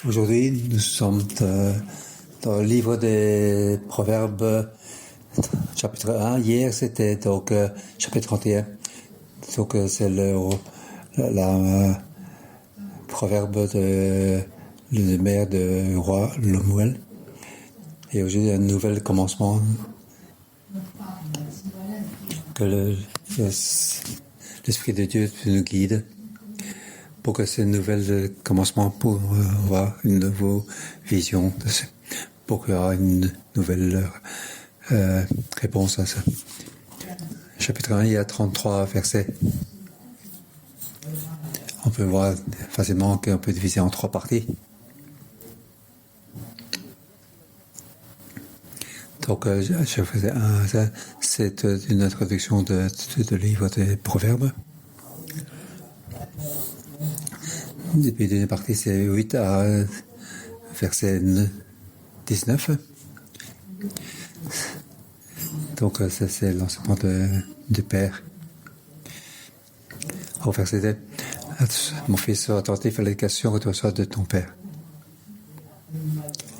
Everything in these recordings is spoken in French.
Aujourd'hui, nous sommes dans le livre des Proverbes, chapitre 1. Hier, c'était donc chapitre 31. Donc, c'est la proverbe de le maire de roi Lemuel. Et aujourd'hui, un nouvel commencement que l'Esprit de Dieu nous guide pour que ce nouvel commencement pour avoir une nouvelle vision, pour qu'il y aura une nouvelle réponse à ça. Chapitre 1, il y a 33 versets. On peut voir facilement qu'on peut diviser en 3 parties. Donc, je faisais c'est une introduction de livre des Proverbes. Et puis, deuxième partie, c'est 8 à verset 19. Donc, c'est l'enseignement du Père. Au verset 2, mon fils, sois attentif à l'éducation que tu reçois de ton Père.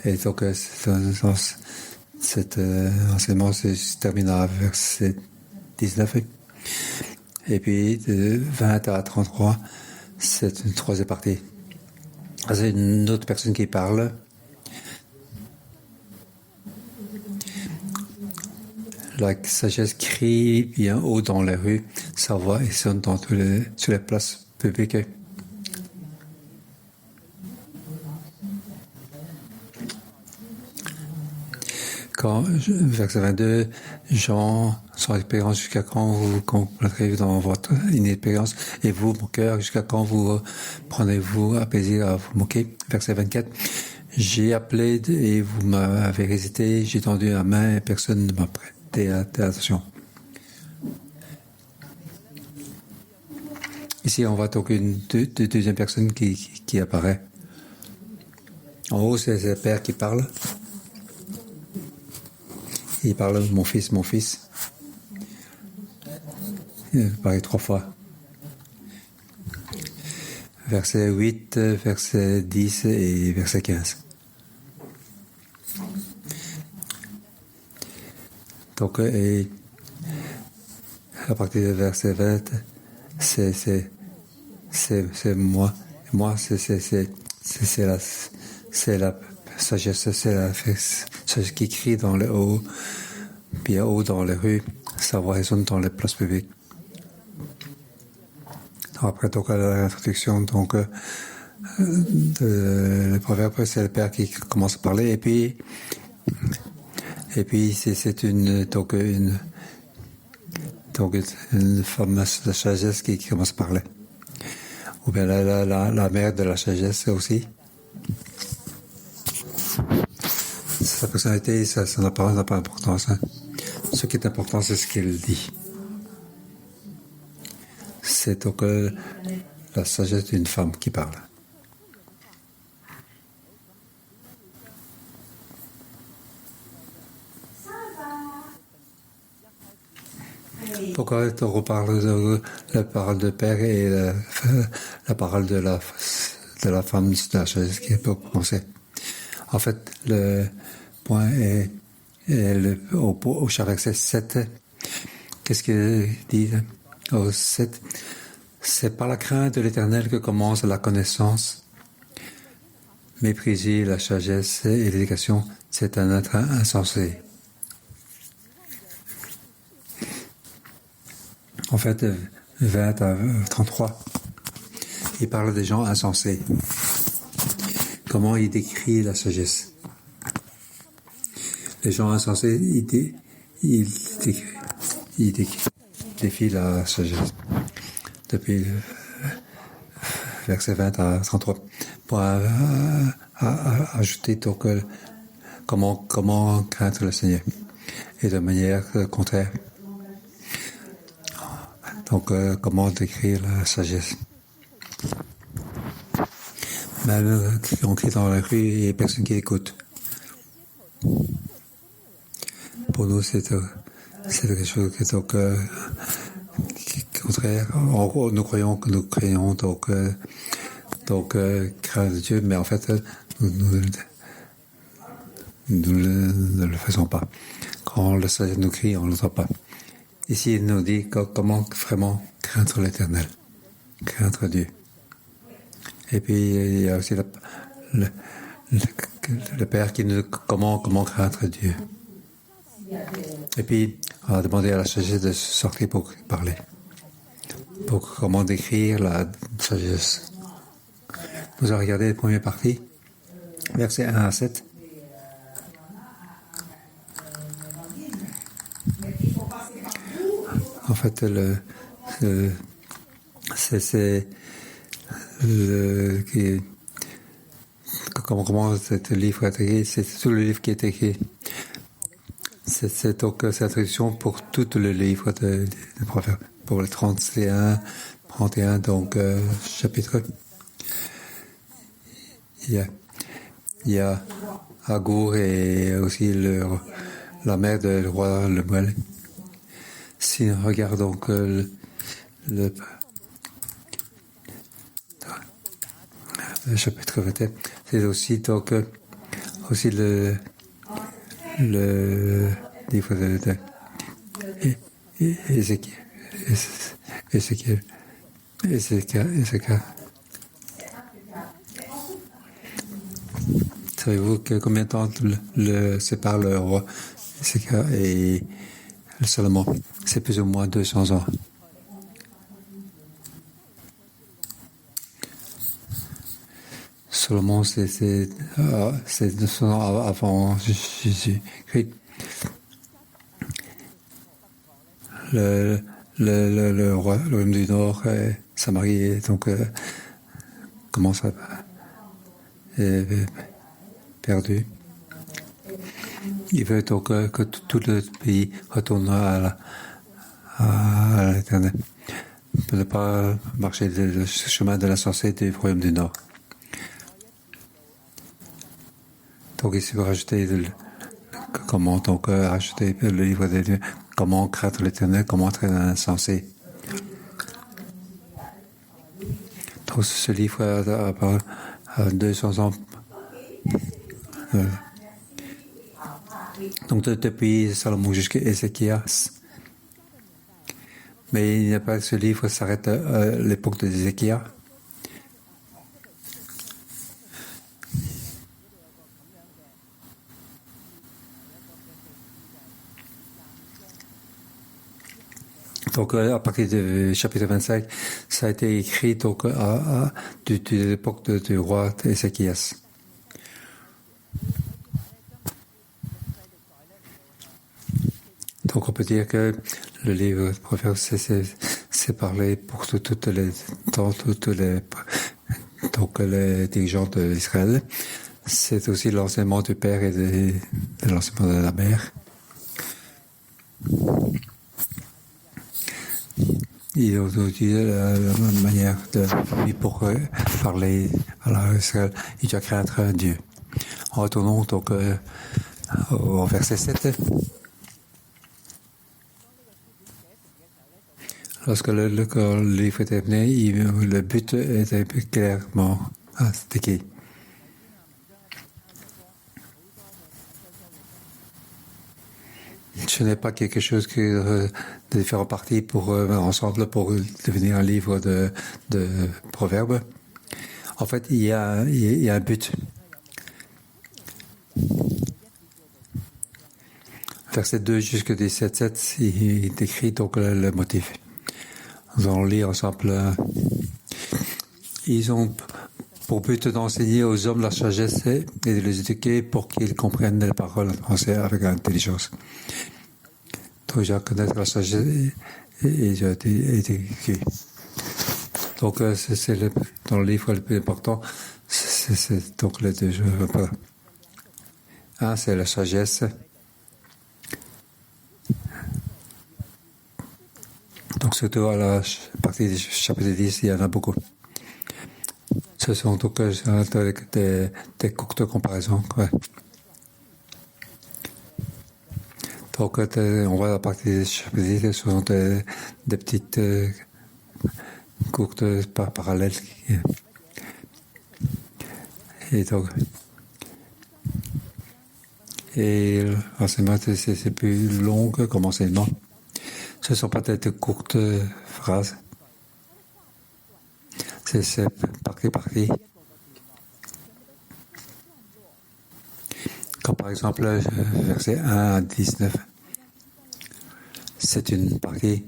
Et donc, cet enseignement se termine à verset 19. Et puis, de 20 à 33, c'est une troisième partie. C'est une autre personne qui parle. La sagesse crie bien haut dans les rues, sa voix et sonne sur les places publiques. Verset 22, Jean, sans expérience, jusqu'à quand vous compléterez dans votre inexpérience, et vous, mon cœur, jusqu'à quand vous prenez-vous à plaisir à vous moquer. Verset 24, j'ai appelé et vous m'avez hésité, j'ai tendu la main et personne ne m'a prêté attention. Ici, on voit donc une deuxième personne qui apparaît. En haut, c'est le Père qui parle. Il parle mon fils, mon fils. Il parle 3 fois. Verset 8, verset 10 et verset 15. Donc, et à partir du verset 20, c'est moi. Moi, c'est la sagesse, c'est la sagesse qui crie dans le haut, bien haut dans les rues, sa voix résonne dans les places publiques. Après, donc, l'introduction, donc, le proverbe, c'est le Père qui commence à parler, et puis, c'est une fameuse sagesse qui commence à parler. Ou bien la mère de la sagesse aussi. Sa personnalité, son apparence n'a pas d'importance. Hein. Ce qui est important, c'est ce qu'elle dit. C'est donc la sagesse d'une femme qui parle. Pourquoi on reparle de la parole de Père et la parole de la femme de la sagesse qui peut commencer. En fait, le point est au verset 7. Qu'est-ce qu'il dit au 7? C'est par la crainte de l'Éternel que commence la connaissance. Mépriser la sagesse et l'éducation, c'est un être insensé. En fait, 20 à 33, il parle des gens insensés. Comment il décrit la sagesse? Les gens insensés, il défie la sagesse. Depuis verset 20 à 33. Pour ajouter donc comment craindre le Seigneur. Et de manière contraire. Donc, comment décrire la sagesse? Même on crie dans la rue, il n'y a personne qui écoute. Pour nous, c'est quelque chose qui est donc contraire. Nous croyons donc donc craindre Dieu, mais en fait, nous ne le faisons pas. Quand le sagesse nous crie, on ne l'entend pas. Ici, il nous dit comment vraiment craindre l'Éternel, craindre Dieu. Et puis, il y a aussi le Père qui nous dit comment craindre Dieu. Et puis, on a demandé à la sagesse de sortir pour parler. Pour comment décrire la sagesse. Nous avons regardé la première partie, versets 1 à 7. En fait, c'est comment ce livre est écrit, c'est tout le livre qui est écrit. C'est donc cette introduction pour tout le livre de Proverbes, pour le 31, donc chapitre. Il y a Agour et aussi la mère du roi Lemuel. Si nous regardons que le chapitre 21, c'est aussi donc aussi le livre de Ézéchiel. Savez-vous combien de temps le sépare le roi Ézéchiel et le Salomon? C'est plus ou moins 200 ans. Salomon, c'est 200 ans avant Jésus-Christ. Le royaume du Nord, Samarie, donc commence à perdu. Il veut donc que tout le pays retourne à l'Éternel. Pour ne pas marcher le chemin de l'insensé du royaume du Nord. Donc ici, vous rajoutez comment donc rajouter le livre de Dieu, comment craindre l'Éternel, comment traiter l'insensé. Donc ce livre a 200 ans. Donc depuis Salomon jusqu'à Ézéchias. Mais il n'y a pas ce livre s'arrête à l'époque d'Ézéchias. Donc à partir du chapitre 25, ça a été écrit donc de l'époque du roi Ézéchias. Donc on peut dire que le livre de Proverbes c'est parlé pour toutes les dirigeants d'Israël. C'est aussi l'enseignement du père et de l'enseignement de la mère. Il y a aussi la manière pour parler à l'Israël. Il doit craindre Dieu. Retournons donc au verset 7. Lorsque le livre est terminé, le but était clairement indiqué. Ce n'est pas quelque chose de différentes parties ensemble pour devenir un livre de proverbes. En fait, il y a un but. Verset 2 jusqu'à 17, il décrit donc le motif. Nous allons lire ensemble. Ils ont pour but d'enseigner aux hommes la sagesse et de les éduquer pour qu'ils comprennent les paroles françaises avec intelligence. Donc, j'ai à connaître la sagesse et j'ai été éduqué. Donc, c'est dans le livre le plus important. C'est donc les deux. Un, c'est la sagesse. Donc, surtout à la partie du chapitre 10, il y en a beaucoup. Ce sont donc des courtes comparaisons. Ouais. Donc, on voit la partie du chapitre 10, ce sont des petites courtes parallèles. Et donc, et l'enseignement, c'est plus long comme enseignement. Ce ne sont pas de courtes phrases. C'est partie. Comme par exemple, verset 1 à 19. C'est une partie.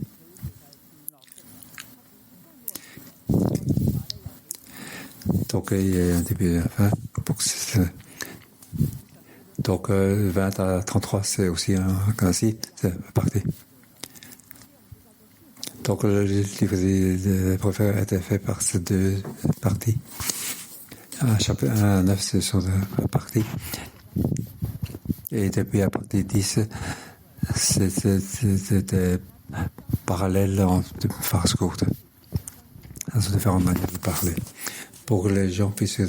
Donc, il y a un début et un fin. Donc, 20 à 33, c'est aussi ainsi, c'est une partie. Donc, le livre des prophètes a été fait par ces deux parties. Chapitre 1 à 9, ce sont deux parties. Et depuis la partie 10, c'était parallèle de phrases courtes. Ce sont différentes manières de parler. Pour que les gens puissent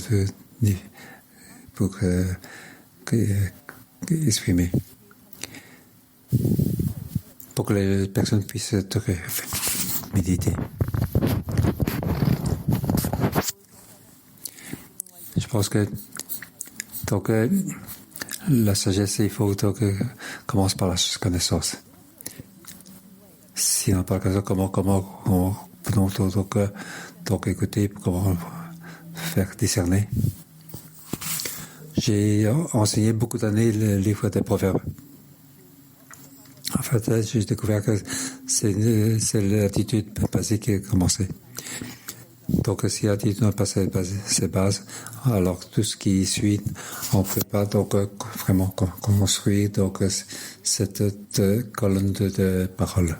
exprimer. Pour que les personnes puissent méditer. Je pense que donc, la sagesse, il faut commence par la connaissance. Si on n'a pas la connaissance, comment donc écouter, comment faire discerner. J'ai enseigné beaucoup d'années le livre des proverbes. En fait, j'ai découvert que c'est l'attitude basique qui a commencé. Donc, si l'attitude n'a pas ses bases, alors tout ce qui suit, on ne peut pas donc vraiment construire donc cette colonne de paroles.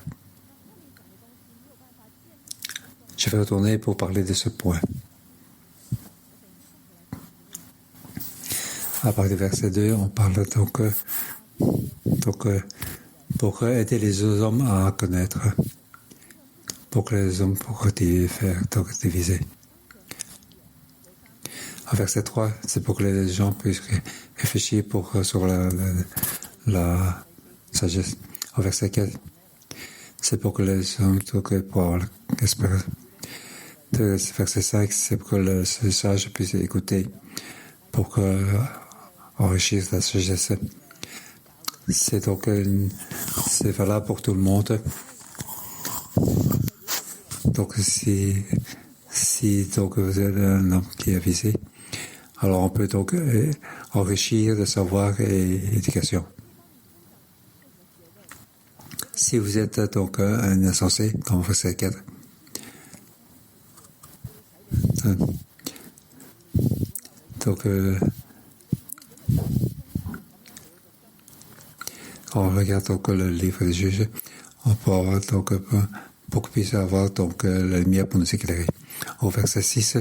Je vais retourner pour parler de ce point. À partir du verset 2, on parle donc pour aider les hommes à connaître, pour que les hommes pourront faire diviser. Au verset 3, c'est pour que les gens puissent réfléchir sur la sagesse. Au verset 4, c'est pour que les hommes pour avoir l'espérance. Verset 5, c'est pour que le sage puisse écouter, pour enrichir la sagesse. C'est donc c'est valable pour tout le monde. Donc si donc vous êtes un homme qui est avisé, alors on peut donc enrichir le savoir et l'éducation. Si vous êtes donc un insensé, comme verset 4, donc quand on regarde donc le livre des juges, on peut avoir donc pour qu'on puisse avoir donc la lumière pour nous éclairer. Au verset 6,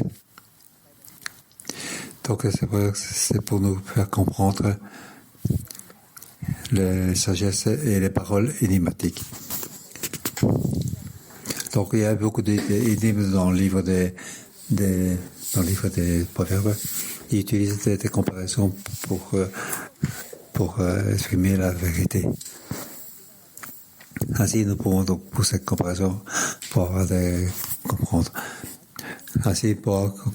donc c'est pour nous faire comprendre la sagesse et les paroles énigmatiques. Donc il y a beaucoup d'énigmes dans le livre des proverbes. Ils utilisent des comparaisons pour exprimer la vérité. Ainsi, nous pouvons donc, pour cette comparaison, comprendre. Ainsi,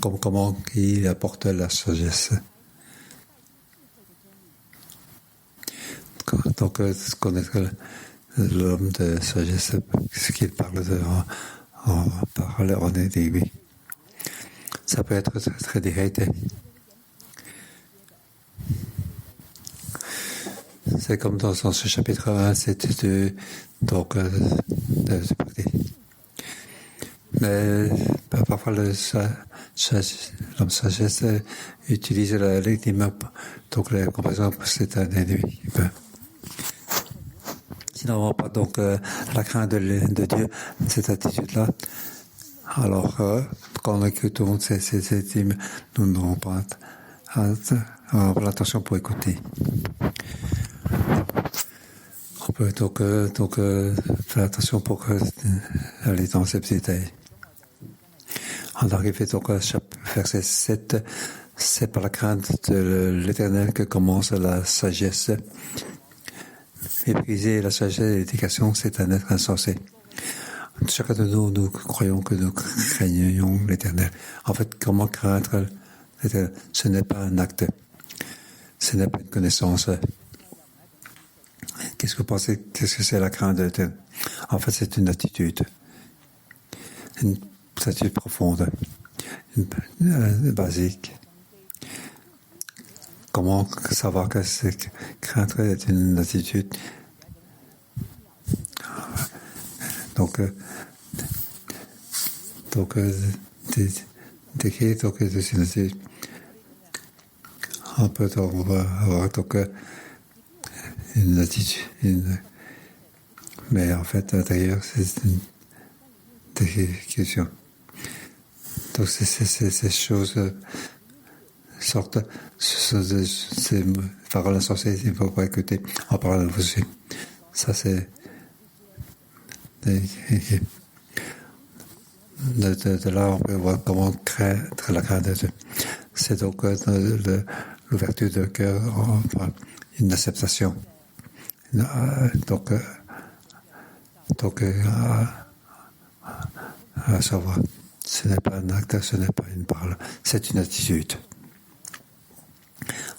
comment il apporte la sagesse. Donc, connaître l'homme de sagesse, ce qu'il parle en parole, on est dit oui. Ça peut être très, très direct. C'est comme dans ce chapitre 1, c'était donc mais parfois l'homme sagesse utilise l'énigme, donc la comparaison, c'est un ennemi. Si nous n'avons pas donc la crainte de Dieu, cette attitude-là, alors quand on écoute ces énigmes, nous n'aurons pas l'attention pour écouter. On peut donc faire attention pour aller dans ces petits détails. On arrive donc à verset 7, c'est par la crainte de l'Éternel que commence la sagesse. Mépriser la sagesse et l'éducation, c'est un être insensé. Chacun de nous croyons que nous craignons l'Éternel. En fait, comment craindre Ce n'est pas un acte. Ce n'est pas une connaissance. Qu'est-ce que vous pensez? Qu'est-ce que c'est la crainte? En fait, c'est une attitude profonde, basique. Comment savoir que cette crainte est une attitude? Donc, décrire donc c'est une attitude. On peut avoir donc une attitude, mais en fait, à l'intérieur, c'est une question. Donc, ces choses sortent, ces paroles insensées, il ne faut pas écouter en parlant de vous. Ça, c'est de là, on peut voir comment créer la crainte. C'est donc l'ouverture de cœur, enfin, une acceptation. Donc à savoir, ce n'est pas un acte, ce n'est pas une parole, c'est une attitude.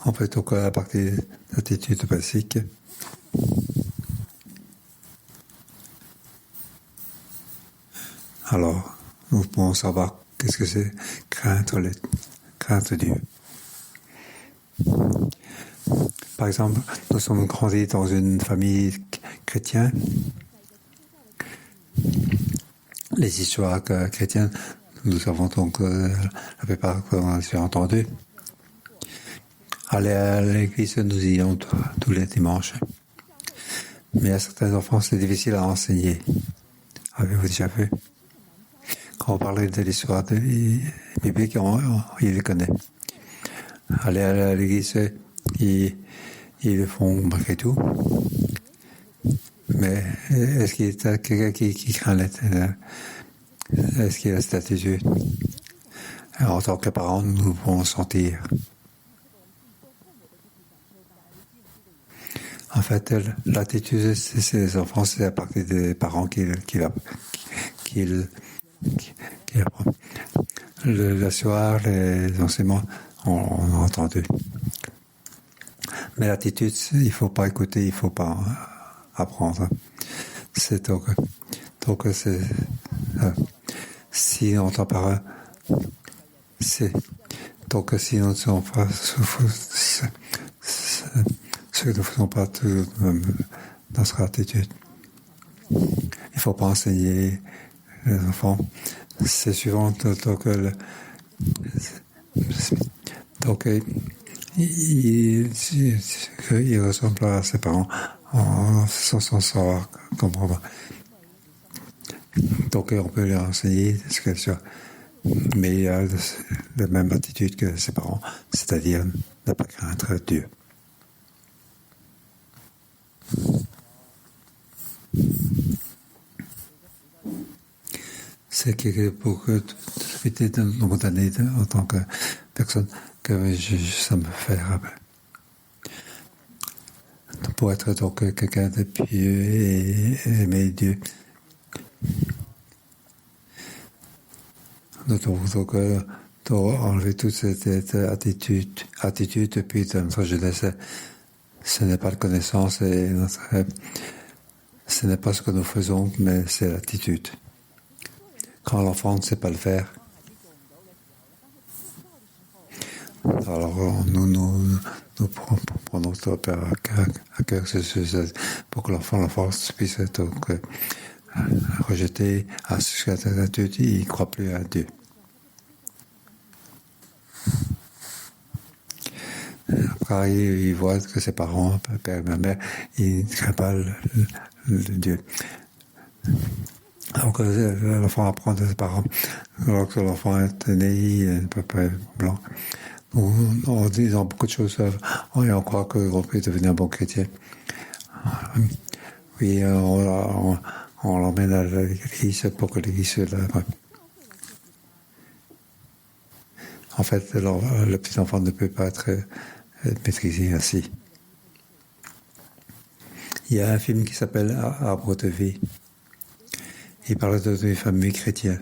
On peut donc à partir d'attitudes basiques. Alors, nous pouvons savoir qu'est-ce que c'est craindre Dieu. Par exemple, nous sommes grandis dans une famille chrétienne. Les histoires chrétiennes, nous avons donc la plupart qu'on a déjà entendu. Aller à l'église, nous y allons tous les dimanches. Mais à certains enfants, c'est difficile à enseigner. Avez-vous déjà vu? Quand on parlait de l'histoire biblique, il les connaît. Aller à l'église, ils le font malgré tout. Mais est-ce qu'il y a quelqu'un qui craint est-ce qu'il y a cette attitude? En tant que parents, nous pouvons sentir. En fait, l'attitude, c'est les enfants, c'est à partir des parents qui apprennent. Le soir, les enseignements, on a entendu. Mais l'attitude, il ne faut pas écouter, il ne faut pas apprendre. C'est donc c'est si on entend par c'est donc si nous ne sommes pas ce que nous ne faisons pas tout dans notre attitude. Il ne faut pas enseigner les enfants. C'est suivant il ressemble à ses parents sans savoir comprendre. Donc on peut leur enseigner ce qu'elle soit, mais il a la même attitude que ses parents, c'est-à-dire ne pas craindre Dieu. C'est que pour éviter de nombre d'années en tant que personne que ça me fait rappeler. Pour être donc quelqu'un de pieux et aimer Dieu. Nous devons donc enlever toute cette attitude depuis notre jeunesse. Ce n'est pas la connaissance, ce n'est pas ce que nous faisons, mais c'est l'attitude. Quand l'enfant ne sait pas le faire, alors nous prenons à cœur pour que l'enfant puisse donc rejeter à cette attitude, il ne croit plus à Dieu. Après, il voit que ses parents, père et mère, ils ne craignent pas le Dieu. Donc l'enfant apprend de ses parents. Lorsque l'enfant est né, il est un peu blanc. En disant beaucoup de choses, on croit qu'on peut devenir un bon chrétien. Oui, on l'emmène à l'église pour que l'église l'aime. En fait, le petit enfant ne peut pas être maîtrisé ainsi. Il y a un film qui s'appelle Arbre de vie. Il parle d'une famille chrétienne.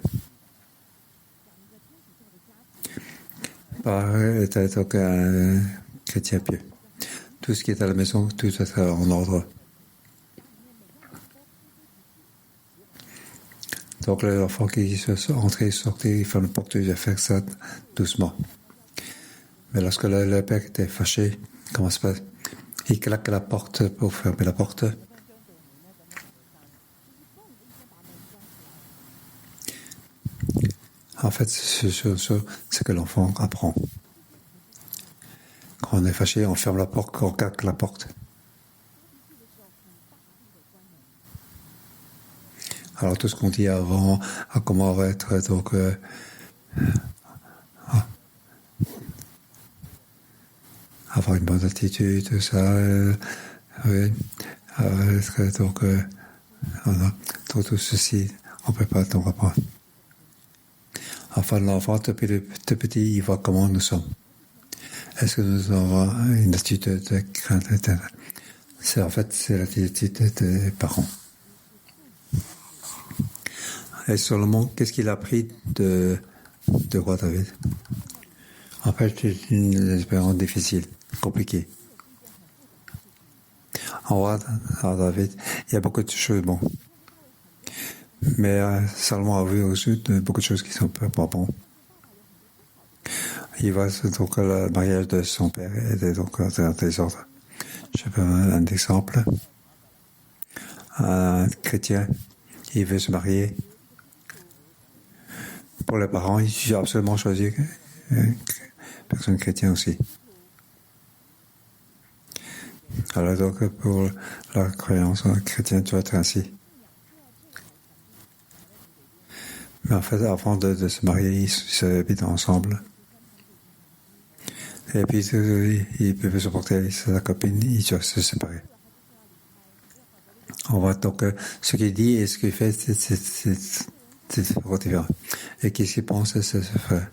père était donc un chrétien pieux. Tout ce qui est à la maison, tout est en ordre. Donc l'enfant qui se entrait et sortait, il ferme la porte, il a fait ça doucement. Mais lorsque le père était fâché, comment se passe? Il claque la porte pour fermer la porte. En fait, c'est que l'enfant apprend. Quand on est fâché, on ferme la porte, on claque la porte. Alors tout ce qu'on dit avant, à comment on va être donc avoir une bonne attitude, tout ça, oui, être donc tout ceci, on peut pas donc apprendre. Enfin, l'enfant depuis petit, il voit comment nous sommes. Est-ce que nous avons une attitude de crainte? C'est l'attitude des parents. Et Salomon, qu'est-ce qu'il a appris de roi David? En fait, c'est une expérience difficile, compliquée. En roi David, il y a beaucoup de choses bonnes. Mais Salomon a vu aussi beaucoup de choses qui sont pas bonnes. Il voit donc le mariage de son père était donc un désordre. Je vais un exemple. Un chrétien, il veut se marier. Pour les parents, il faut absolument choisir une personne chrétienne aussi. Alors donc pour la croyance chrétienne, tu dois être ainsi. Mais en fait, avant de se marier, ils s'habitent ensemble. Et puis, ils peuvent supporter sa copine, ils doivent se séparer. On voit donc ce qu'il dit et ce qu'il fait, c'est différent. Et qu'est-ce qu'il pense, c'est frère.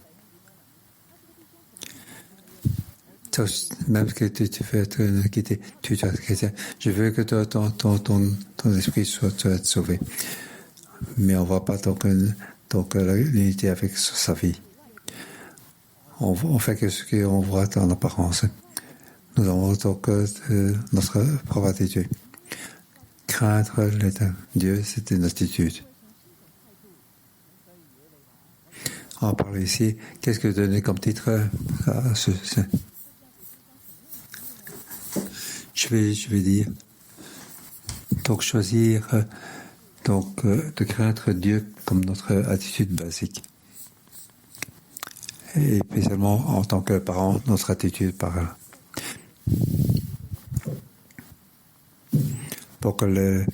Même que tu fais être quitter, tu dois être chrétien. Je veux que ton esprit soit sauvé. Mais on ne voit pas donc l'unité avec sa vie. On fait que ce qu'on voit en apparence. Nous avons donc notre propre attitude. Craindre Dieu, c'est une attitude. On parle ici. Qu'est-ce que donner comme titre à ce? Je vais dire. Donc choisir de craindre Dieu comme notre attitude basique. Et spécialement en tant que parent, notre attitude par là. Pour que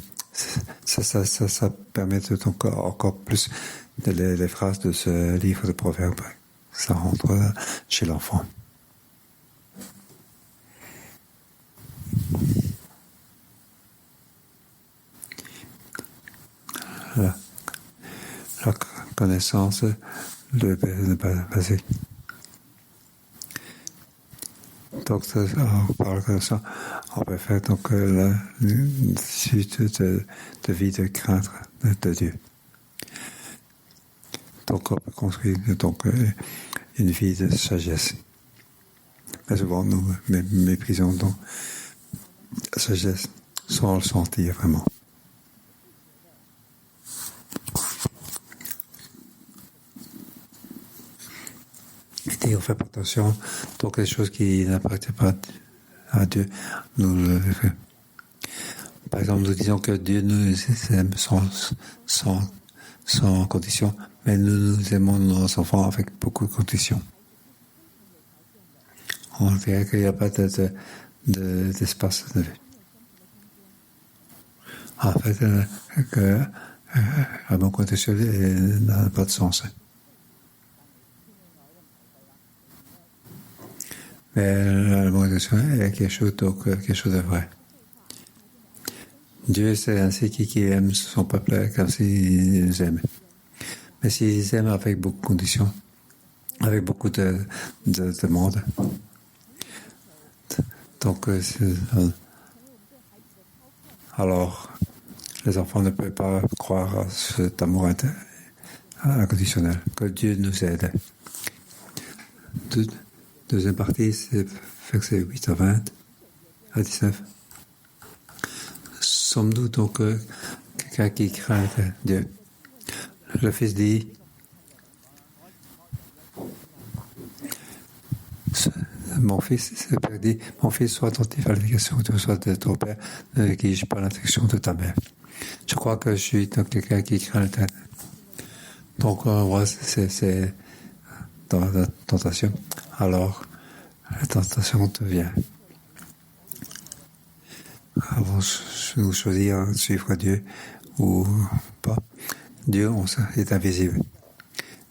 ça permet donc encore plus les phrases de ce livre de Proverbes. Ça rentre chez l'enfant. La connaissance de basique. Donc, on parle comme ça. On peut faire donc la suite de vie de crainte de Dieu. Donc, on peut construire donc une vie de sagesse. Mais souvent, nous méprisons donc la sagesse sans le sentir vraiment. Et on fait pas attention, donc les choses qui n'appartiennent pas à Dieu, nous le faisons. Par exemple, nous disons que Dieu nous aime sans condition, mais nous aimons nos enfants avec beaucoup de conditions. On dirait qu'il n'y a pas d'espace de vie. En fait, à mon condition n'a pas de sens. Mais la condition est quelque chose de vrai. Dieu, c'est ainsi qui aime son peuple comme s'il nous aime. Mais s'il aime avec beaucoup de conditions, avec beaucoup de demandes, donc alors les enfants ne peuvent pas croire à cet amour inconditionnel, que Dieu nous aide. Deuxième partie, c'est versets 8 à 20, à 19. Sommes-nous donc quelqu'un qui craint Dieu? Le Fils dit, mon fils, le Père dit, mon fils, sois attentif à l'éducation que tu reçois de ton Père, ne néglige pas l'instruction de ta mère. Je crois que je suis donc quelqu'un qui craint l'Éternel. Donc, moi, c'est dans la tentation. Alors, la tentation te vient. Avant de choisir de suivre Dieu ou pas. Dieu est invisible.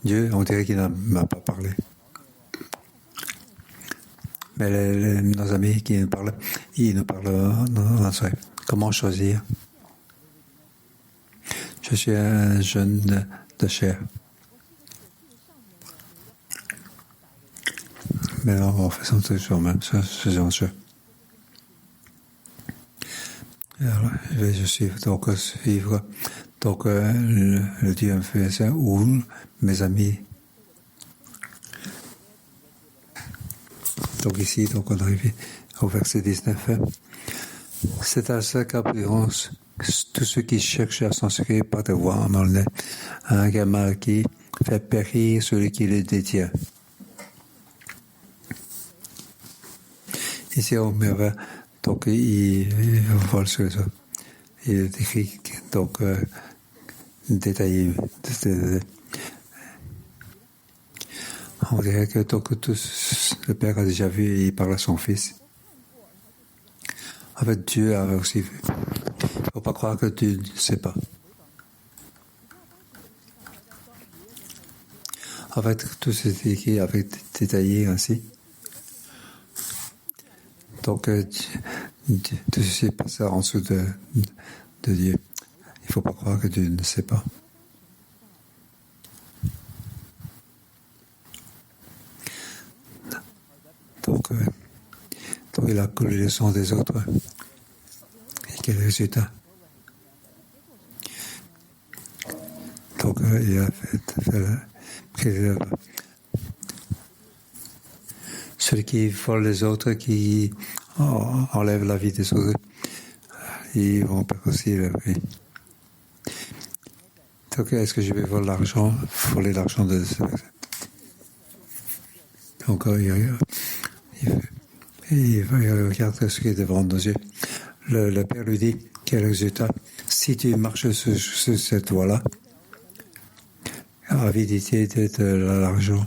Dieu, on dirait qu'il ne m'a pas parlé. Mais nos amis qui nous parlent, ils nous parlent dans ce. Comment choisir? Je suis un jeune de chair. Mais en faisant toujours même, faisons jeu. Alors, je suis donc suivre donc le Dieu influenceur ou mes amis. Donc ici, donc on arrive au verset 19. C'est à ça qu'appelleront tous ceux qui cherchent à s'instruire par des voies en malhonnêtes un gamin qui fait périr celui qui le détient. Ici, on me donc il vole sur les autres. Il décrit donc détaillé. On dirait que donc le Père a déjà vu et il parle à son Fils. En fait, Dieu avait aussi vu. Il ne faut pas croire que tu ne sais pas. En fait, tout c'est écrit avec détaillé ainsi. Donc, tout ceci passe en dessous de Dieu. Il ne faut pas croire que tu ne sais pas. Donc il a collé le sang des autres. Et quel résultat? Donc, il a fait celui qui vole les autres, qui enlève la vie des autres, ils vont perdre aussi leur vie. Donc, est-ce que je vais voler l'argent de ce personne? Donc, il regarde ce qui est devant nos yeux. Le Père lui dit, quel résultat? Si tu marches sur cette voie-là, avidité de l'argent.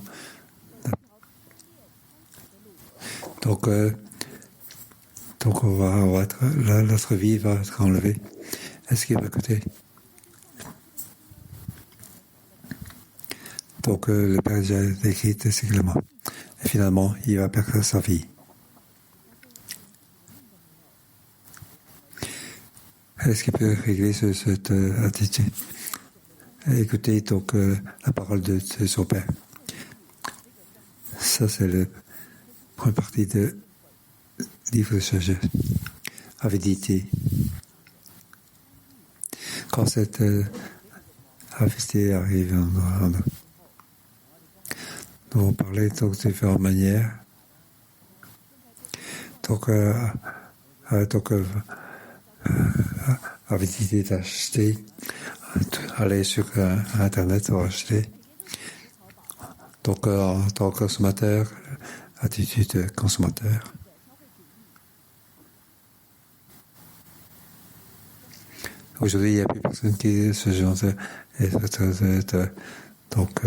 Donc on va être, là, notre vie va être enlevée. Est-ce qu'il va écouter? Donc le Père a déjà décrit ces éléments. Et finalement, il va perdre sa vie. Est-ce qu'il peut régler cette attitude? Écouter donc la parole de son Père. Ça, c'est la première partie de livre de sagesse. Avidité. Quand cette avidité arrive en nous, nous allons parler donc de différentes manières. Donc avidité d'acheter, aller sur Internet pour acheter. Donc en tant que consommateur, attitude de consommateur. Aujourd'hui, il n'y a plus personne qui est ce genre de donc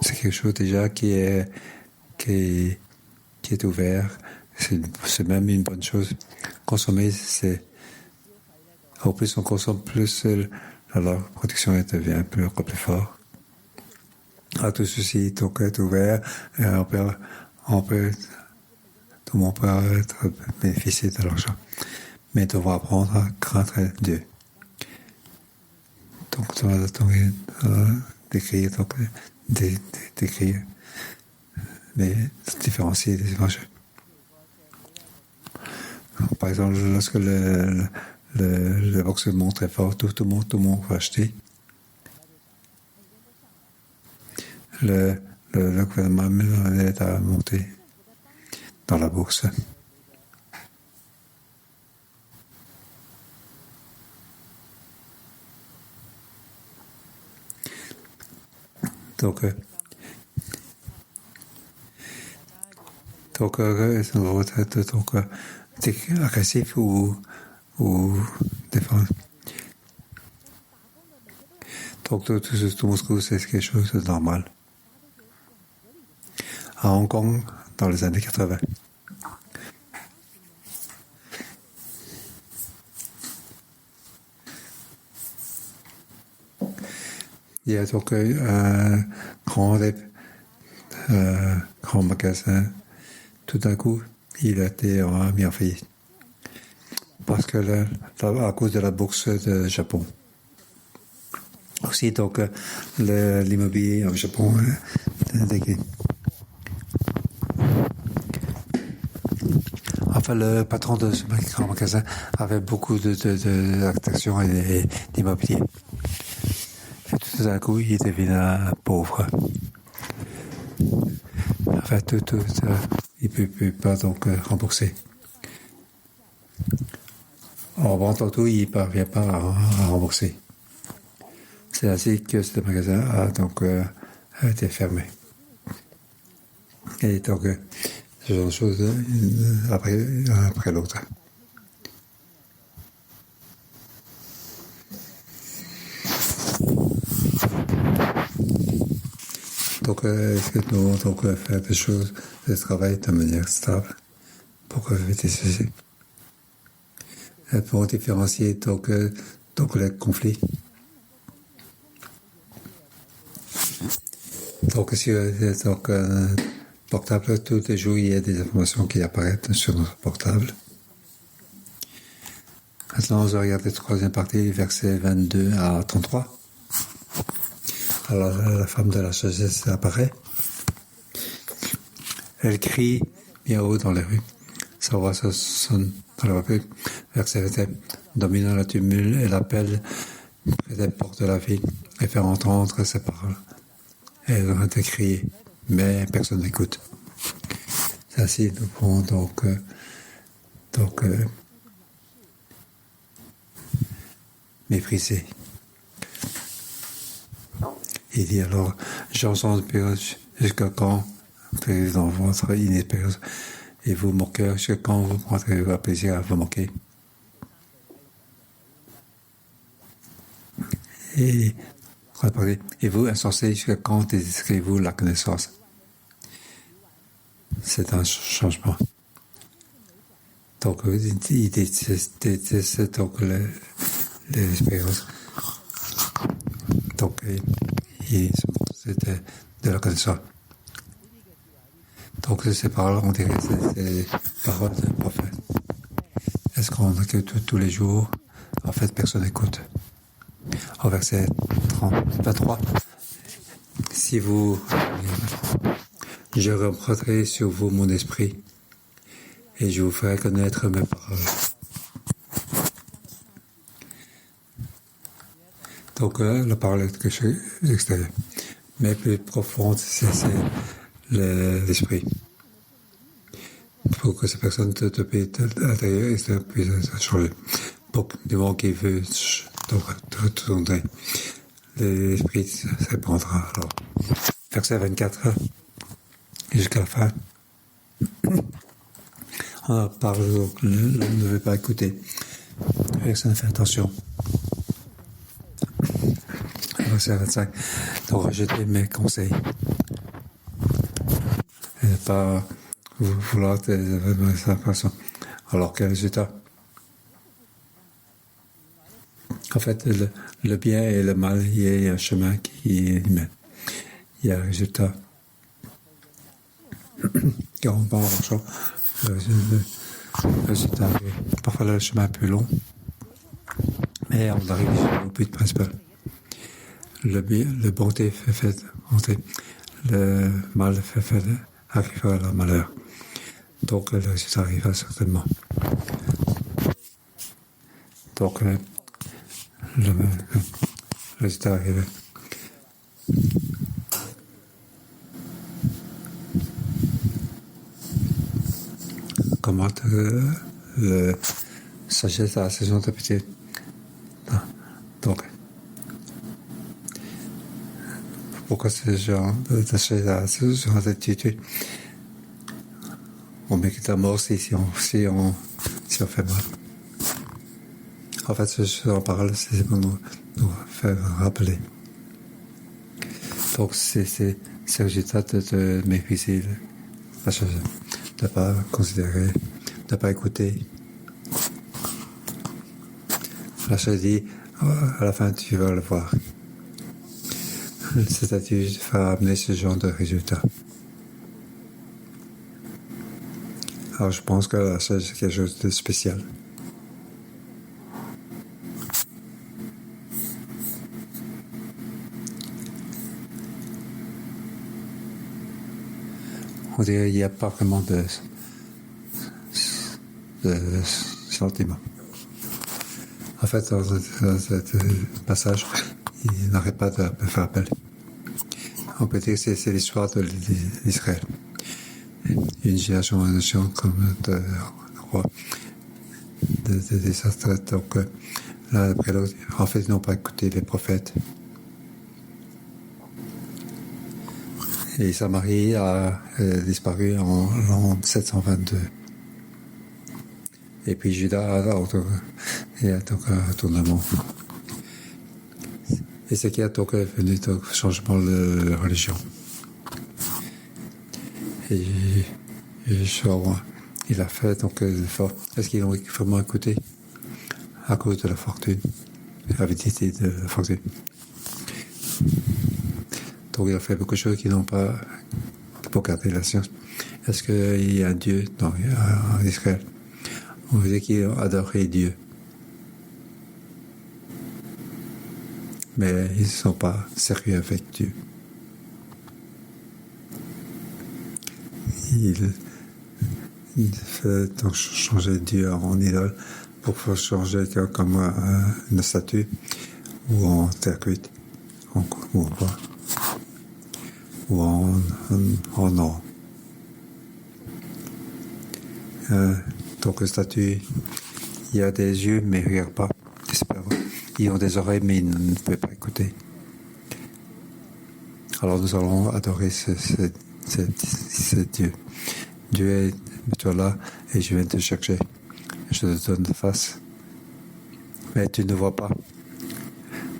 c'est quelque chose déjà qui est ouvert. C'est même une bonne chose. Consommer, c'est en plus on consomme plus, alors la production devient plus forte. Tout ceci donc est ouvert et on peut tout le monde peut bénéficier de l'argent. Mais on va apprendre à craindre Dieu. Donc, on va décrire, mais différencier les images. Par exemple, lorsque le box montre est fort, tout le monde va acheter. Le le gouvernement est à monter dans la bourse. Donc, t'es agressif ou défense. Donc, tout Moscou, c'est quelque chose de normal. À Hong Kong, dans les années 80. Il y a donc un grand magasin. Tout d'un coup, il a été mis en faillite. Parce que à cause de la bourse de Japon. Aussi, donc, l'immobilier au Japon décline. Enfin, le patron de ce grand magasin avait beaucoup d'actions et d'immobilier. Et tout d'un coup, il devient pauvre. Enfin, il ne peut pas donc rembourser. En vendant tout, il ne parvient pas à rembourser. C'est ainsi que ce magasin a donc été fermé. Et donc, ce genre de choses après l'autre. Donc, est-ce que nous devons faire des choses, des travail de manière stable pour éviter ceci? Pour différencier donc les conflits. Donc, si donc portable, tous les jours, il y a des informations qui apparaissent sur notre portable. Maintenant, on va regarder la troisième partie, versets 22 à 33. Alors, la femme de la sagesse apparaît. Elle crie bien haut dans les rues. Sa voix sonne dans la rue. Verset 21. Dominant la tumulte, elle appelle près des portes de la ville et fait entendre ses paroles. Elle va te crier, mais personne n'écoute. C'est ainsi, nous pouvons donc mépriser. Il dit alors, j'entends jusqu'à quand vous dans votre inespérance et vous moquez, jusqu'à quand vous prendrez plaisir à vous moquer. Et vous, insensés, jusqu'à quand désirez-vous la connaissance? C'est un changement. Donc, il déteste donc l'expérience. Donc, c'était de la connaissance. Donc, ces paroles, on dirait que c'est des paroles d'un prophète. Est-ce qu'on écoute tous les jours? En fait, personne n'écoute. Au verset 23, si vous, je reprendrai sur vous mon esprit et je vous ferai connaître mes paroles. Donc, la parole est quelque chose d'extérieur. Mais plus profonde, c'est l'esprit. Pour que ces personnes te paient à l'intérieur et ça puisse changer. Donc, du moment qu'il veut tourner, l'esprit se répandra. Alors, verset 24 jusqu'à la fin. On parle donc, l'homme ne veut pas écouter. Personne ne fait attention. Verset 25. Donc, rejeter mes conseils. Et ne pas vouloir des informations. Alors, quel résultat? En fait, le bien et le mal, il y a un chemin qui mène. Il y a un résultat. Quand on va en marchant, le résultat arrive. Parfois, le chemin est plus long, mais on arrive au but principal. Le bonté fait bonté. Le mal fait arrivera le malheur. Donc, le résultat arrivera certainement. Donc, le résultat arrive. comment le sagesse à la saison d'habitude. Donc, pourquoi ce genre de sagesse à la saison d'habitude? On mérite la mort si on fait mal. En fait, ce dont on parle, c'est pour nous faire rappeler. Donc, c'est le résultat de mépriser la chose, de ne pas considérer, de ne pas écouter. La chose dit, à la fin, tu vas le voir. C'est-à-dire, va amener ce genre de résultat. Alors, je pense que la chose, c'est quelque chose de spécial. On dirait qu'il n'y a pas vraiment de sentiment. En fait, dans ce passage, il n'arrête pas de me faire appel. On peut dire que c'est l'histoire d'Israël. Une génération comme de roi, de désastre. Donc, l'un après l'autre, en fait, ils n'ont pas écouté les prophètes. Et Samarie a disparu en l'an 722. Et puis Juda a donc un tournement. Et c'est qui a donc venu donc changement de religion. Et il a fait donc l'effort. Est-ce qu'ils l'ont vraiment écouté? À cause de la fortune, l'avidité de la fortune. Donc il a fait beaucoup de choses qui n'ont pas pour garder la science. Est-ce qu'il y a un Dieu en Israël? On veut dire qu'ils ont adoré Dieu. Mais ils ne sont pas sérieux avec Dieu. Il fait donc changer Dieu en idole pour faire changer comme une statue ou en terre cuite ou en bois ou en or. Donc, une statue, il y a des yeux, mais ils ne regardent pas. Ils ont des oreilles, mais ils ne peuvent pas écouter. Alors, nous allons adorer ce Dieu. Dieu est, mets-toi là, et je viens te chercher. Je te donne face. Mais tu ne vois pas.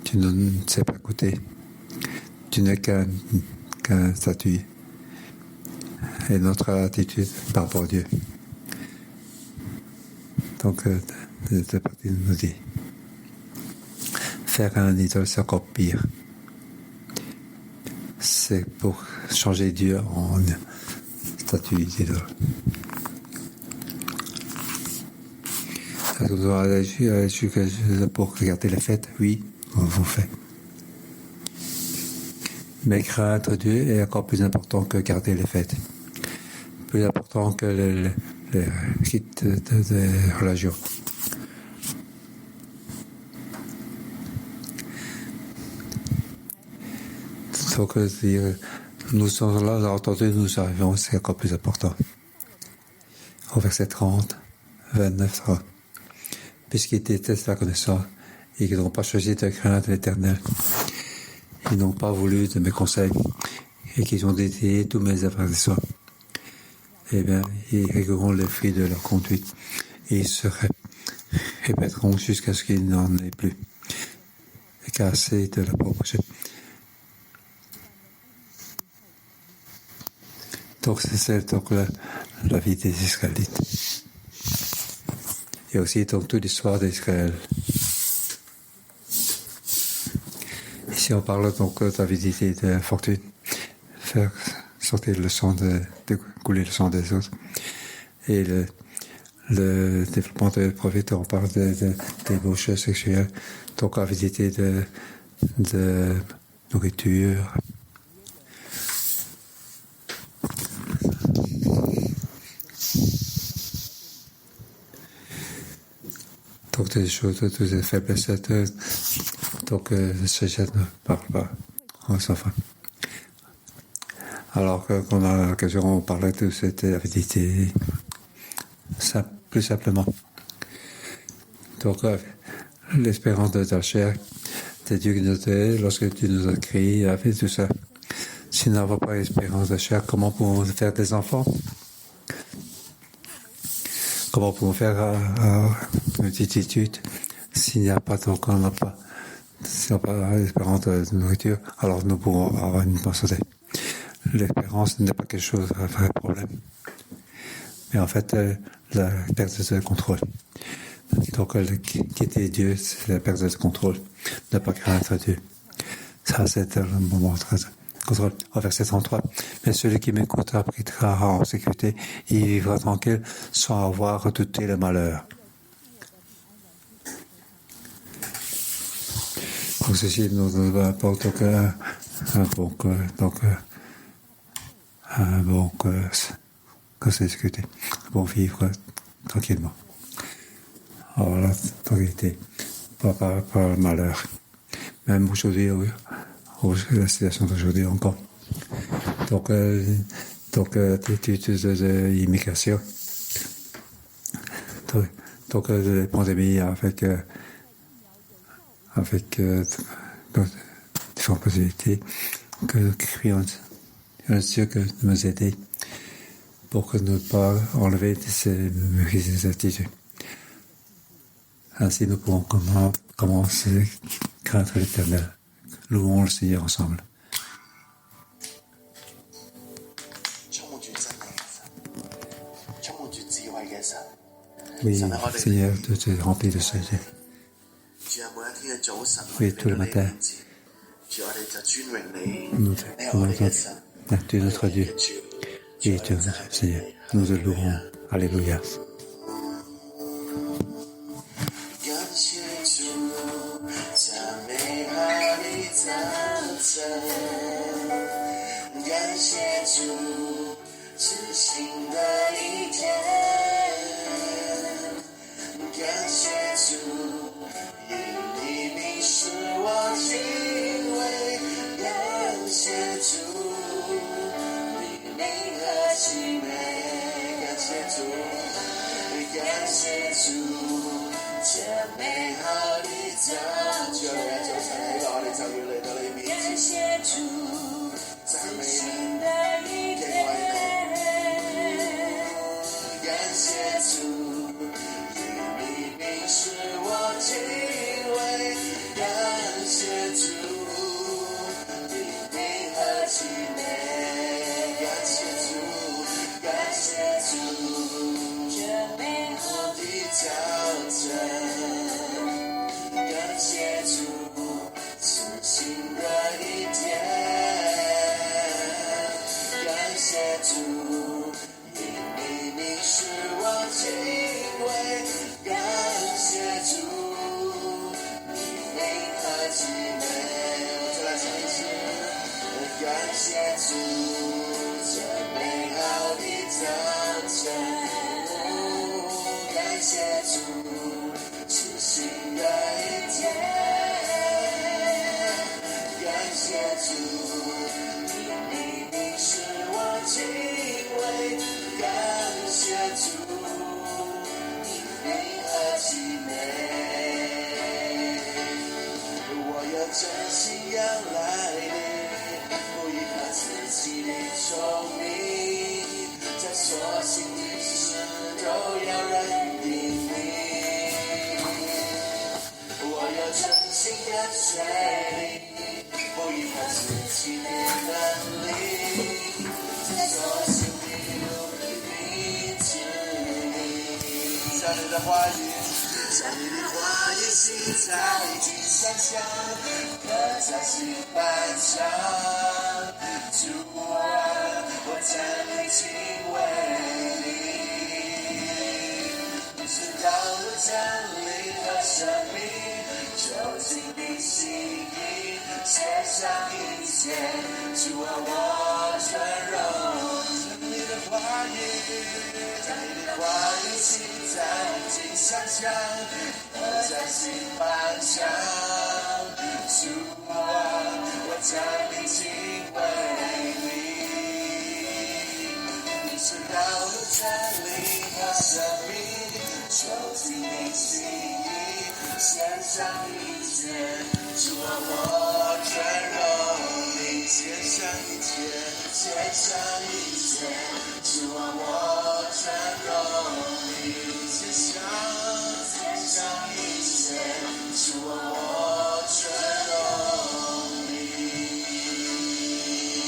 Tu ne sais pas écouter. Tu n'es qu'un statut. Et notre attitude par rapport à Dieu. Donc, cette partie nous dit, faire un idole, c'est encore pire. C'est pour changer Dieu en statut d'idole. Pour regarder les fêtes, oui, on vous fait. Mais craindre Dieu est encore plus important que garder les fêtes. Plus important que les rites de religion. Donc, nous sommes là, entendu, nous arrivons, c'est encore plus important. Au verset 30, 29, 30. Puisqu'ils détestent la connaissance et qu'ils n'ont pas choisi de craindre l'Éternel, ils n'ont pas voulu de mes conseils et qu'ils ont dédié tous mes avertissements. Eh bien, ils régleront les fruits de leur conduite et ils se répéteront jusqu'à ce qu'il n'en ait plus. Et qu'assez de la propre. Donc, c'est donc la vie des Israélites. Et aussi donc toute l'histoire d'Israël. Ici, on parle donc d'avidité, de fortune, faire sortir le sang de couler le sang des autres. Et le développement des prophètes, on parle des débauches sexuelles, donc avidité de nourriture. Donc des choses, toutes des faiblesses, donc ce geste ne parle pas, on s'en fout. Alors qu'on a l'occasion, on parlait de cette avidité, plus simplement. Donc, l'espérance de ta chair, c'est Dieu qui nous aide lorsque tu nous as créés, a fait tout ça. Si nous n'avons pas l'espérance de chair, comment pouvons-nous faire des enfants? Comment pouvons-nous faire une petite étude s'il n'y a pas, donc on n'a pas, s'il n'y a pas l'espérance de nourriture, alors nous pouvons avoir une bonne santé. L'espérance n'est pas quelque chose, un vrai problème. Mais en fait, la perte de contrôle. Donc, quitter Dieu, c'est la perte de contrôle. Ne pas craindre Dieu. Ça, c'est un moment très contrôle. Au verset 33. Mais celui qui m'écoutera habitera en sécurité, il vivra tranquille sans avoir redouté le malheur. Donc, ceci nous apporte un bon sécurité, un bon vivre tranquillement. Alors la tranquillité, pas le malheur. Même aujourd'hui, la situation d'aujourd'hui encore. Donc, l'attitude de l'immigration. Donc, la pandémie avec différentes possibilités que nous crions Dieu que nous aider pour que nous ne pas enlever ces attitudes. Ainsi, nous pourrons commencer à craindre l'Éternel. Louons le Seigneur ensemble. Oui, Seigneur, tu es rempli de sagesse. Oui, tous les matins, nous tu es notre Dieu. Et tu es notre Seigneur. Nous te louons. Alléluia.是道路真理和生命。求听你心意，献上一切，主啊，我尊荣你，献上一切，献上一切，主啊，我尊荣你，献上一切，主啊，我尊荣你。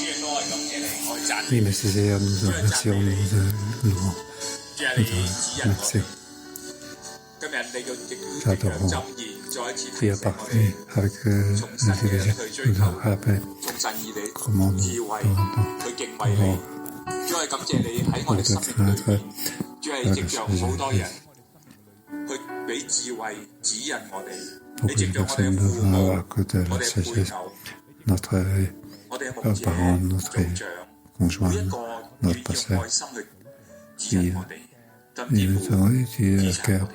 主耶穌，我感謝你，我讚美 Oui, mais c'est Seigneur, nous remercions, nous louons. 主啊，你指引我哋。今日你嘅亦都藉着箴言再一次提 Prière 醒我 parfaite 哋， avec 從神嘅去追 nous 求， rappelle 從神而嚟 comment 智 nous 慧 devons 去敬畏你。主係感謝你喺我哋生命裏邊，主係藉着好多人去俾智慧指引我哋。你 pour 藉 que 着 les 我哋嘅 personnes 父 devant 母、 à côté de 我 la 哋嘅配 sagesse, 偶、 notre 我哋嘅牧者、 parent, notre 組長， conjoint, 每一個願意 notre 用 pasteur. 愛心去指引我哋，甚 Et 至 nous 乎 avons utilisé le 指 cœur 出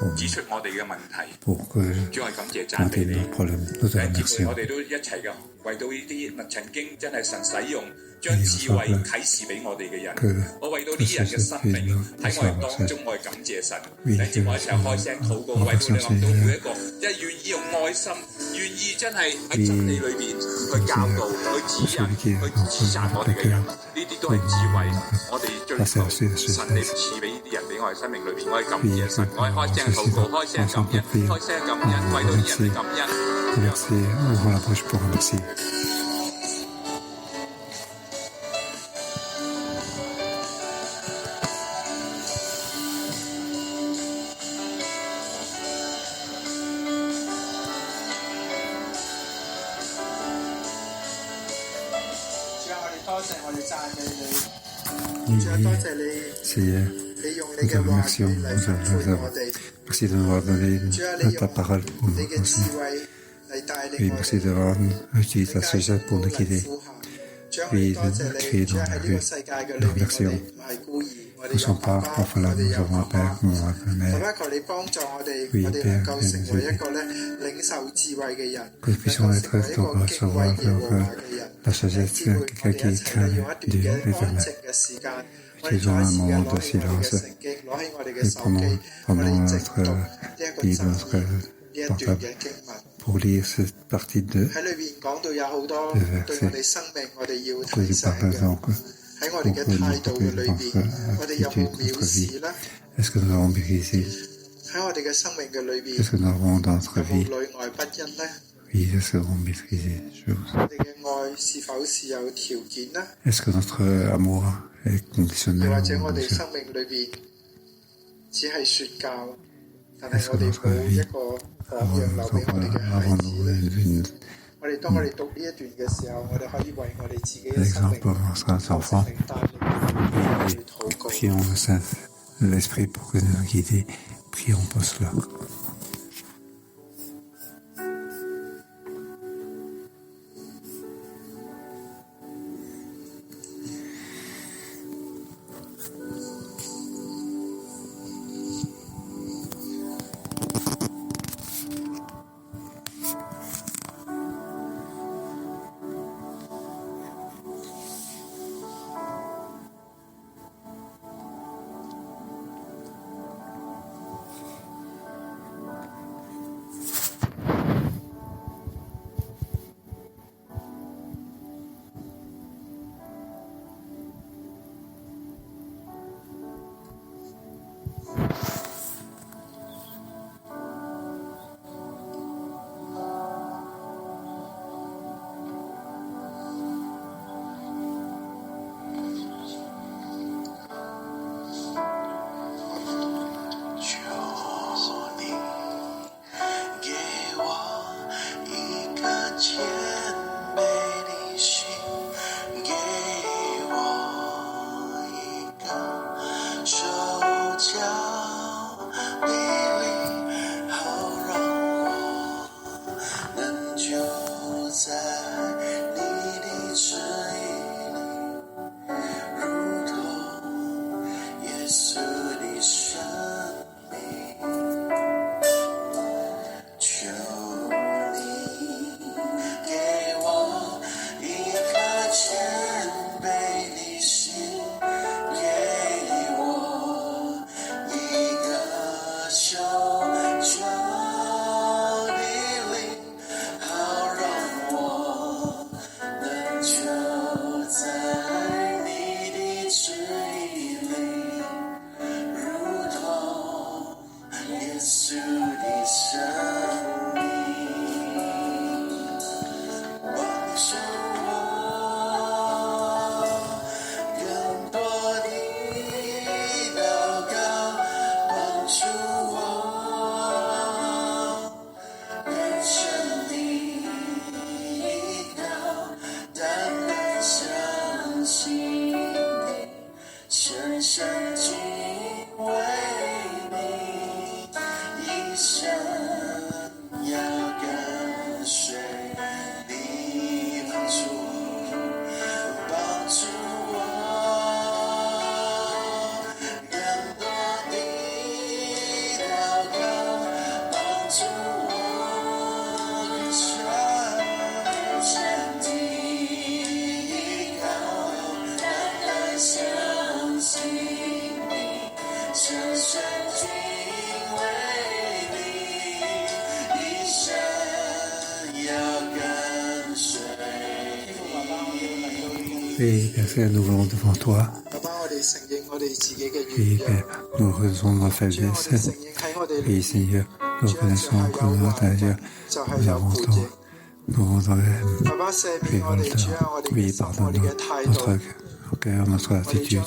我哋，指出我哋嘅問題。 pour que 主係感謝讚 pointer 美你。 nos problèmes. Nous te 弟兄姊妹， remercions. 我哋都一齊嘅為到呢啲曾經真係神使用將智慧啟示俾我哋嘅人，我為到呢啲人嘅生命喺我哋當中，我係感謝神。弟兄姊妹一齊開聲禱告，為到你諗到每一個，即係願意用愛心，願意真係喺真理裏邊去教導、去指引、去指責我哋嘅人，呢啲都係智慧。我哋追求神你賜俾呢啲人俾我哋生命裏邊，我係感謝神，我係開聲禱告、開聲感恩、開聲感恩，為到啲人去感恩。 Remercier, ouvrons la bouche pour remercier. 多謝我哋讚美你，主啊，多謝你， Seigneur, 你用你 nous te 嘅話語 remercions. 嚟吩咐我哋。 Merci de nous avoir donné 主啊，你 ta 用 parole pour 你 nous 嘅智 enseigner. 慧嚟帶 Oui, 領我 merci 哋。 d'avoir utilisé ta sagesse pour nous guider. 主啊，我哋多謝你，主啊，喺呢個世界嘅裏邊，我哋唔係孤兒，我哋 Nous 有 sommes 爸 pas 爸， orphelins, 我哋 nous 有 avons 媽 un père, 媽。 nous avons un 爸 mère. 爸，求你幫助我哋， Oui, 我哋 Père, 能夠成為 Père, 一個咧領受智慧嘅人， que nous 能 puissions 夠 être 成為一個 pour 敬畏 recevoir 耶和華嘅人。 la sagesse 姊妹，我 quelqu'un 哋一 qui 齊咧 craint 用一段 Dieu 嘅安 l'éternel. 靜嘅時間，我哋 Faisons 再一 un 次嘅 moment 攞 de 起我哋嘅 silence 聖經，攞起我哋嘅 et 手機，我 pendant 哋直 notre 讀呢一個 Bible, 箴 notre 言呢一段 portable, 嘅經文。 pour lire cette partie de 喺裏邊講到有好多 versets 對我哋生命，我哋要 que 提 nous 醒嘅。 partageons. 喺我哋嘅態度嘅裏邊，我哋有冇 Attitude, 藐 notre 視 vie. 咧？ Est-ce que nous avons brisé? 喺我哋嘅生命嘅裏邊， Qu'est-ce que nous avons dans 有 notre 冇 vie? 裏外不一咧？ Oui, est-ce que nous avons maîtrisé les choses? 我哋嘅愛是否是有條件咧？ Est-ce que notre amour est 又 conditionnel 或者 ou 我哋 non? 生命裏邊只係説教，但係我哋冇一個榜樣留俾我哋嘅孩 Avant 子咧？ nous, 我哋當我哋讀呢一段嘅時候，我哋可以為我哋自己嘅生命 l'exemple pour nos 求 enfants. 聖靈帶領去禱告。 Prions le Saint l'Esprit pour que nous guider. Prions pour cela. Et bien sûr, nous venons devant toi. Et que nous reconnaissons nos faiblesses. Et Seigneur, nous reconnaissons que notre Dieu, nous avons tort. Nous devons révolter. Oui, pardonne notre cœur, notre attitude.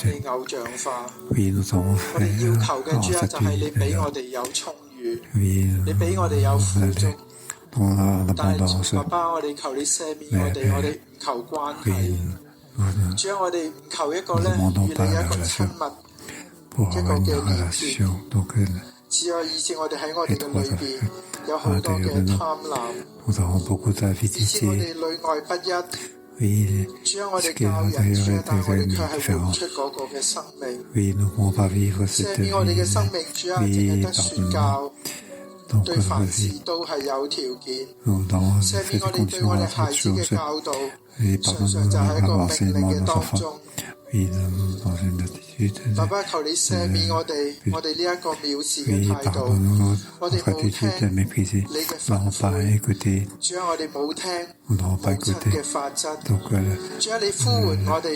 Oui, nous avons fait en statut. Oui, dans l'abondance. Oui, nous ne demandons pas la relation pour avoir une relation. Donc, étroite à l'intérieur de nous. Nous avons beaucoup d'avidité. Oui, ce qui est à l'intérieur est différent. Oui, nous ne pouvons pas vivre cette vie. Oui, pardonne-nous. Donc, nous avons fait des conditions à la chose. Et pardonne-nous d'avoir l'enseignement de notre enfant. Oui, dans une attitude oui, pardonne-nous notre attitude de mépriser. Nous n'avons pas écouté. Nous n'avons pas écouté. Donc, parole de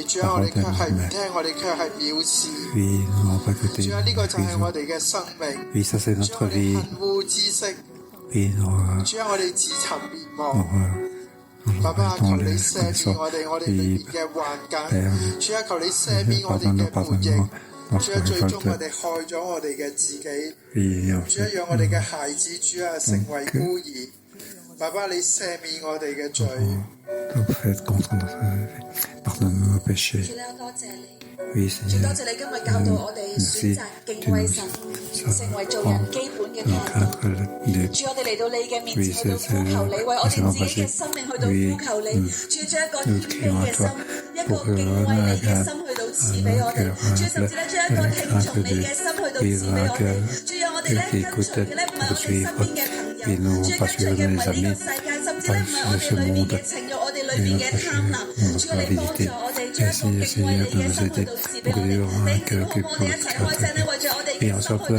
oui, nous n'avons pas écouté. Oui, ça c'est notre vie. Oui, nous remettons les connaissances. Oui, Père, pardonne-nous, pardonne-nous notre révolte. Oui, donc faites contre notre vie. Pardonne-nous nos péchés. Oui, Seigneur. Merci. Tu nous apprends nos cadres de... Oui, c'est laissez-moi passer. Oui, nous crions à toi pour que l'on ait la crainte de vivre un cœur qui écoute pour suivre. Et nous pas suivre les amis, pas de ce monde. Et notre avidité. Merci, Seigneur, de nous aider pour que nous ayons un cœur qui peut être. Et en sorte,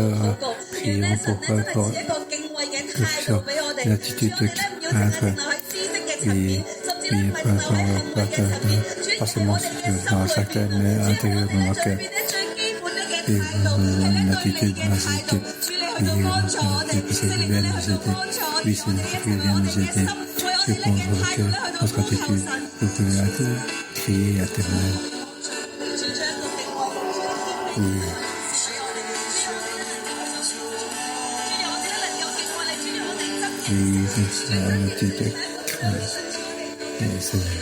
prions pour que soit une attitude de crainte. Et pas seulement dans un certain, mais à l'intérieur de notre cœur. Et une attitude d'humilité. Oui, que c'est bien nous aider. Oui, Seigneur, que bien nous aider. Et pour notre cœur, notre attitude, pour que nous crier à tes mains. Oui. Oui, c'est une attitude. Oui, Seigneur.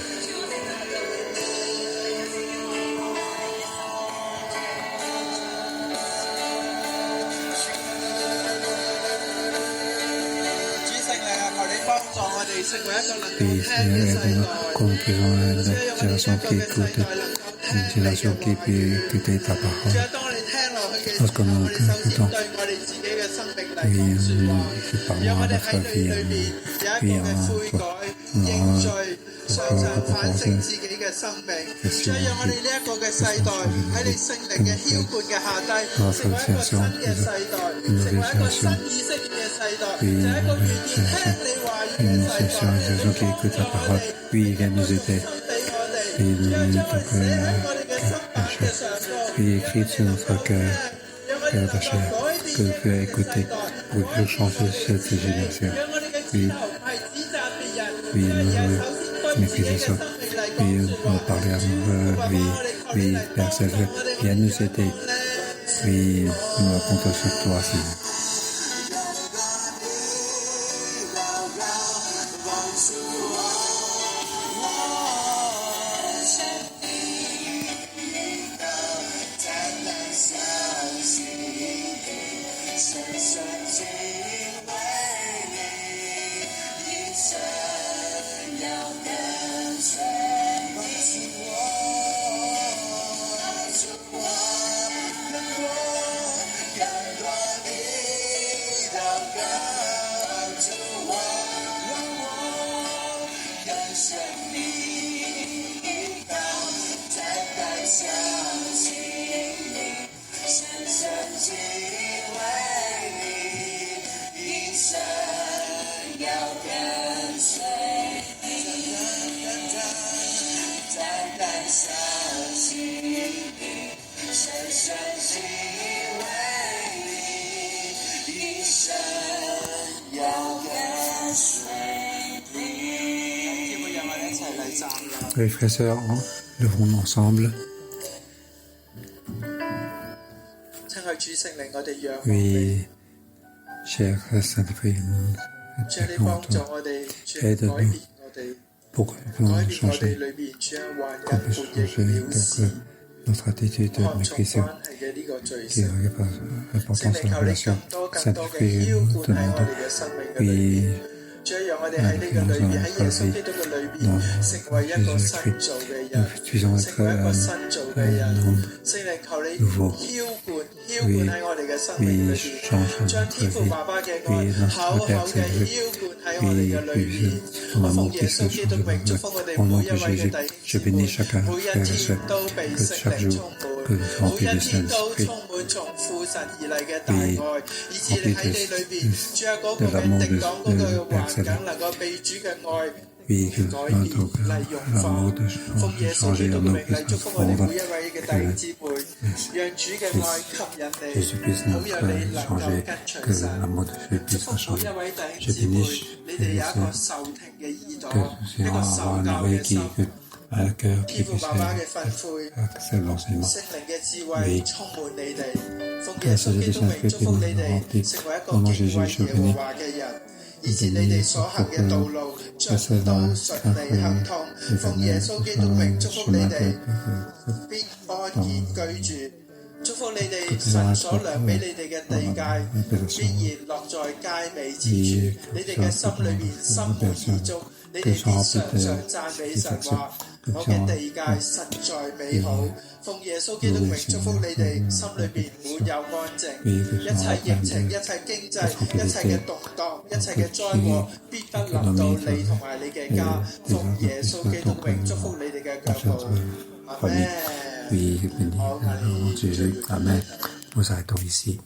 Et Seigneur, comme nous une génération qui écoute, une génération qui peut écouter ta parole. Lorsque nous écoutons, oui, c'est par moi notre vie, oui, en toi. Jésus qui écoute la parole, oui, il vient nous aider. Et nous oui, écrit sur notre cœur de chair, que vous pouvez écouter 會去changer cette génération. Oui, oui, mais que c'est ça. Oui, on va parler à nous, oui, Père Céleste, viens nous aider. Oui, nous comptons sur toi, Seigneur. Les frères et sœurs, levons ensemble. Oui, cher Saint-Esprit, aide-nous pour que nous puissions changer, pour que notre attitude de mépris qui regarde l'importance de la relation. Saint-Esprit, nous demandons, oui, nous allons passer dans Jésus-Christ. Nous puissions être un homme nouveau. Oui, oui, change notre vie. Oui, notre Père Céleste. Oui, ton amour qui se change. Au nom de Jésus, je bénis chacun, frère et sœur, que chaque jour, que rempli du Saint-Esprit. Oui, rempli de l'amour de Père Céleste. Oui, que l'amour de changer en nous puisse nous fondre, que Jésus puisse nous changer, que l'amour de Jésus puisse nous changer. Je bénis les sœurs, que nous ayons avoir une oreille un cœur qui puisse accéder l'enseignement. Oui, que la sagesse du Saint-Esprit puisse nous remplir. Au nom de Jésus, je bénis. bénis pour que passer dans un chemin de 祝福你哋神所量俾你哋嘅地界，必然落在佳美之處。你哋嘅心裏邊心滿意足，你哋必常常讚美神話：我嘅地界實在美好。奉耶穌基督名祝福你哋，心裏邊滿有安靜。一切疫情、一切經濟、一切嘅動盪、一切嘅災禍，必不臨到你同埋你嘅家。奉耶穌基督名祝福你哋嘅腳步。阿們。Oui, béni, Jésus, Amen. Nous arrêtons ici.